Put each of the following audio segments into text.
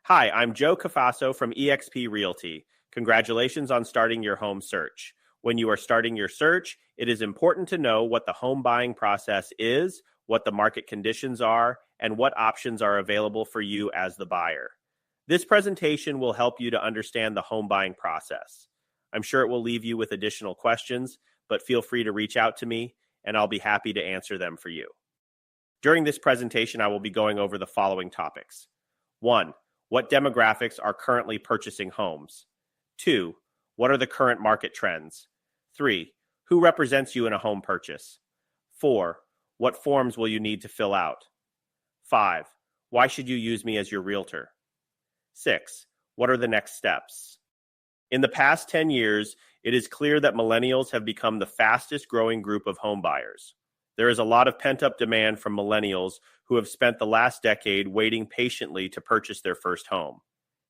Hi, I'm Joe Cafasso from EXP Realty. Congratulations on starting your home search. When you are starting your search, it is important to know what the home buying process is, what the market conditions are, and what options are available for you as the buyer. This presentation will help you to understand the home buying process. I'm sure it will leave you with additional questions, but feel free to reach out to me, and I'll be happy to answer them for you. During this presentation, I will be going over the following topics. 1. What demographics are currently purchasing homes? 2. What are the current market trends? 3. Who represents you in a home purchase? 4. What forms will you need to fill out? 5. Why should you use me as your realtor? 6. What are the next steps? In the past 10 years, it is clear that millennials have become the fastest growing group of home buyers. There is a lot of pent-up demand from millennials who have spent the last decade waiting patiently to purchase their first home.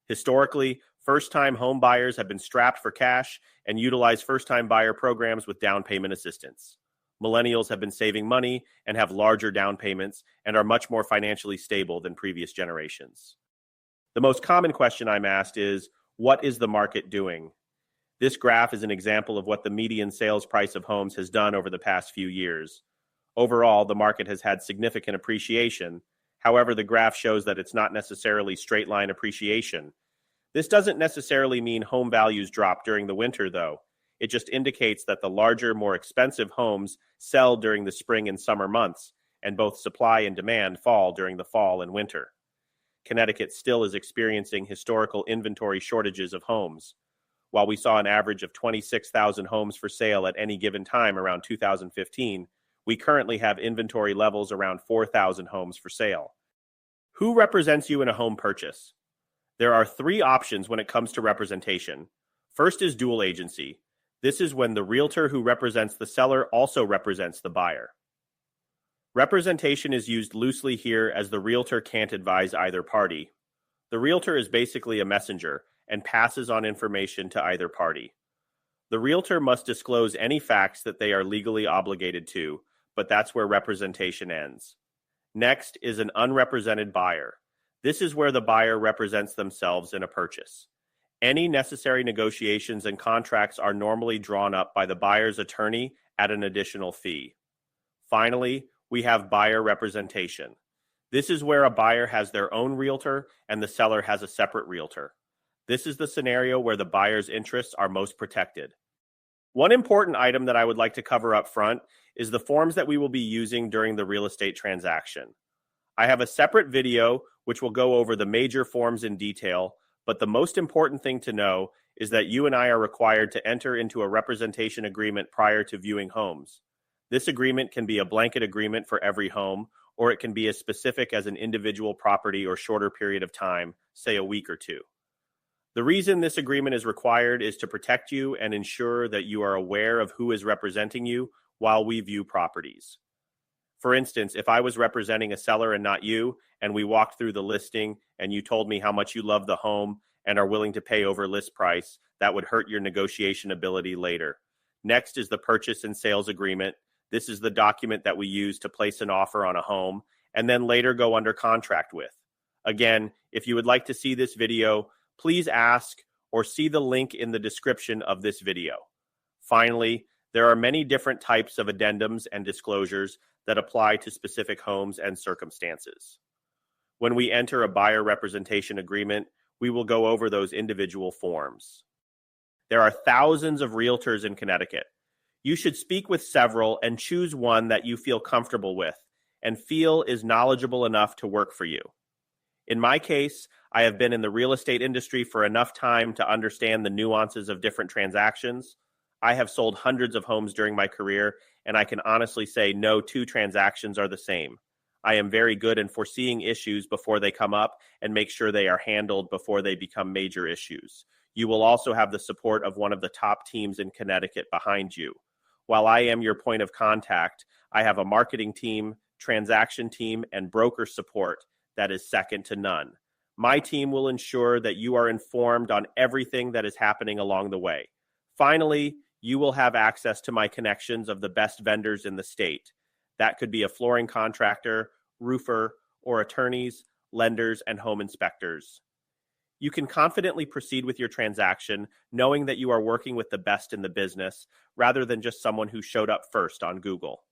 Historically, first-time home buyers have been strapped for cash and utilize first-time buyer programs with down payment assistance. Millennials have been saving money and have larger down payments and are much more financially stable than previous generations. The most common question I'm asked is, what is the market doing? This graph is an example of what the median sales price of homes has done over the past few years. Overall, the market has had significant appreciation. However, the graph shows that it's not necessarily straight line appreciation. This doesn't necessarily mean home values drop during the winter, though. It just indicates that the larger, more expensive homes sell during the spring and summer months, and both supply and demand fall during the fall and winter. Connecticut still is experiencing historical inventory shortages of homes. While we saw an average of 26,000 homes for sale at any given time around 2015, we currently have inventory levels around 4,000 homes for sale. Who represents you in a home purchase? There are 3 options when it comes to representation. First is dual agency. This is when the realtor who represents the seller also represents the buyer. Representation is used loosely here as the realtor can't advise either party. The realtor is basically a messenger and passes on information to either party. The realtor must disclose any facts that they are legally obligated to, but that's where representation ends. Next is an unrepresented buyer. This is where the buyer represents themselves in a purchase. Any necessary negotiations and contracts are normally drawn up by the buyer's attorney at an additional fee. Finally, we have buyer representation. This is where a buyer has their own realtor and the seller has a separate realtor. This is the scenario where the buyer's interests are most protected. One important item that I would like to cover up front is the forms that we will be using during the real estate transaction. I have a separate video which will go over the major forms in detail, but the most important thing to know is that you and I are required to enter into a representation agreement prior to viewing homes. This agreement can be a blanket agreement for every home, or it can be as specific as an individual property or shorter period of time, say a week or 2. The reason this agreement is required is to protect you and ensure that you are aware of who is representing you while we view properties. For instance, if I was representing a seller and not you, and we walked through the listing and you told me how much you love the home and are willing to pay over list price, that would hurt your negotiation ability later. Next is the purchase and sales agreement. This is the document that we use to place an offer on a home and then later go under contract with. Again, if you would like to see this video, please ask or see the link in the description of this video. Finally, there are many different types of addendums and disclosures that apply to specific homes and circumstances. When we enter a buyer representation agreement, we will go over those individual forms. There are thousands of realtors in Connecticut. You should speak with several and choose one that you feel comfortable with and feel is knowledgeable enough to work for you. In my case, I have been in the real estate industry for enough time to understand the nuances of different transactions. I have sold hundreds of homes during my career, and I can honestly say no 2 transactions are the same. I am very good in foreseeing issues before they come up and make sure they are handled before they become major issues. You will also have the support of one of the top teams in Connecticut behind you. While I am your point of contact, I have a marketing team, transaction team, and broker support that is second to none. My team will ensure that you are informed on everything that is happening along the way. Finally, you will have access to my connections of the best vendors in the state. That could be a flooring contractor, roofer, or attorneys, lenders, and home inspectors. You can confidently proceed with your transaction, knowing that you are working with the best in the business rather than just someone who showed up first on Google.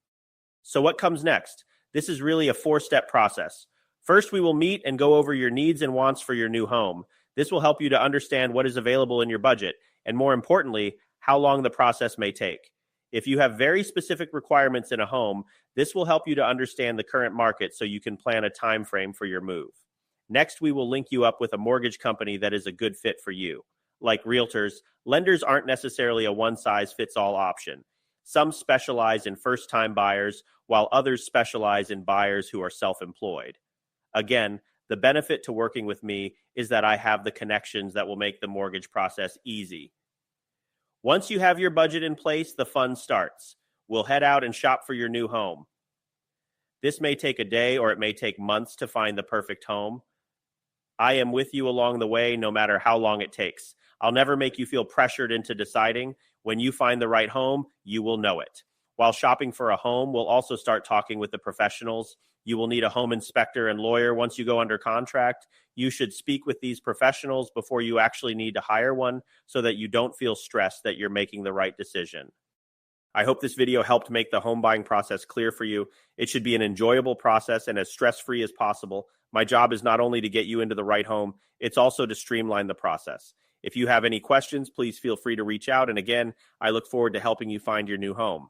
So, what comes next? This is really a 4-step process. First, we will meet and go over your needs and wants for your new home. This will help you to understand what is available in your budget, and more importantly, how long the process may take. If you have very specific requirements in a home, this will help you to understand the current market so you can plan a time frame for your move. Next, we will link you up with a mortgage company that is a good fit for you. Like realtors, lenders aren't necessarily a one-size-fits-all option. Some specialize in first-time buyers, while others specialize in buyers who are self-employed. Again, the benefit to working with me is that I have the connections that will make the mortgage process easy. Once you have your budget in place, the fun starts. We'll head out and shop for your new home. This may take a day or it may take months to find the perfect home. I am with you along the way, no matter how long it takes. I'll never make you feel pressured into deciding. When you find the right home, you will know it. While shopping for a home, we'll also start talking with the professionals. You will need a home inspector and lawyer once you go under contract. You should speak with these professionals before you actually need to hire one so that you don't feel stressed that you're making the right decision. I hope this video helped make the home buying process clear for you. It should be an enjoyable process and as stress-free as possible. My job is not only to get you into the right home, it's also to streamline the process. If you have any questions, please feel free to reach out. And again, I look forward to helping you find your new home.